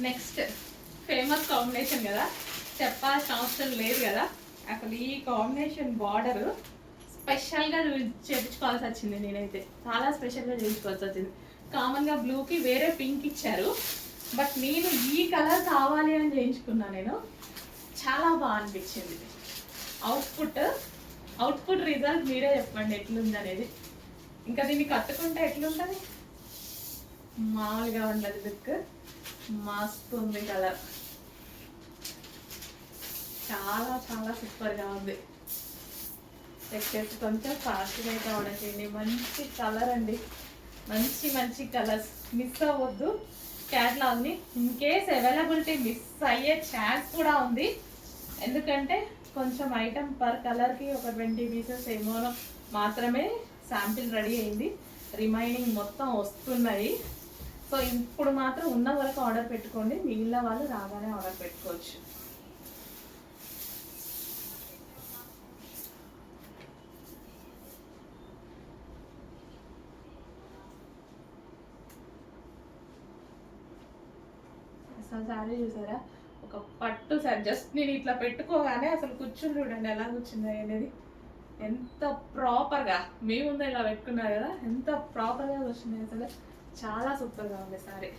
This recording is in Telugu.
నెక్స్ట్ ఫేమస్ కాంబినేషన్ కదా, చెప్పాల్సిన అవసరం లేదు కదా. అసలు ఈ కాంబినేషన్ బార్డర్ స్పెషల్గా చేయించుకోవాల్సి వచ్చింది. నేనైతే చాలా స్పెషల్గా చేయించుకోవాల్సి వచ్చింది. కామన్గా బ్లూకి వేరే పింక్ ఇచ్చారు, బట్ నేను ఈ కలర్ కావాలి అని చేయించుకున్నా. నేను చాలా బాగా అనిపించింది. అవుట్పుట్ రిజల్ట్ మీరే చెప్పండి ఎట్లుంది అనేది. ఇంకా దీన్ని కట్టుకుంటే ఎట్లుంటుంది, మామూలుగా ఉండదు. లుక్ మస్తు ఉంది. కలర్ చాలా చాలా సూపర్గా ఉంది. వచ్చేసి కొంచెం ఫాస్ట్గా అయితే ఆర్డర్ చేయండి. మంచి కలర్ అండి, మంచి మంచి కలర్స్. మిస్ అవ్వద్దు క్యాట్లాగ్ని. ఇన్ కేస్ అవైలబిలిటీ మిస్ అయ్యే ఛాన్స్ కూడా ఉంది, ఎందుకంటే కొంచెం ఐటమ్ పర్ కలర్కి ఒక 20 పీసెస్ ఏమో మాత్రమే శాంపిల్ రెడీ అయింది. రిమైనింగ్ మొత్తం వస్తున్నాయి. సో ఇప్పుడు మాత్రం ఉన్న వరకు ఆర్డర్ పెట్టుకోండి, మిగిలిన వాళ్ళు రాగానే ఆర్డర్ పెట్టుకోవచ్చు. అసలు శారీ చూసారా, ఒక పట్టు సారీ. జస్ట్ నేను ఇట్లా పెట్టుకోగానే అసలు కూర్చుని చూడండి ఎలా కూర్చుంది అనేది. ఎంత ప్రాపర్గా మీ ముందు ఇలా పెట్టుకున్నారు కదా, ఎంత ప్రాపర్గా కూర్చుంది. అసలు చాలా సూపర్గా ఉంది సారీ.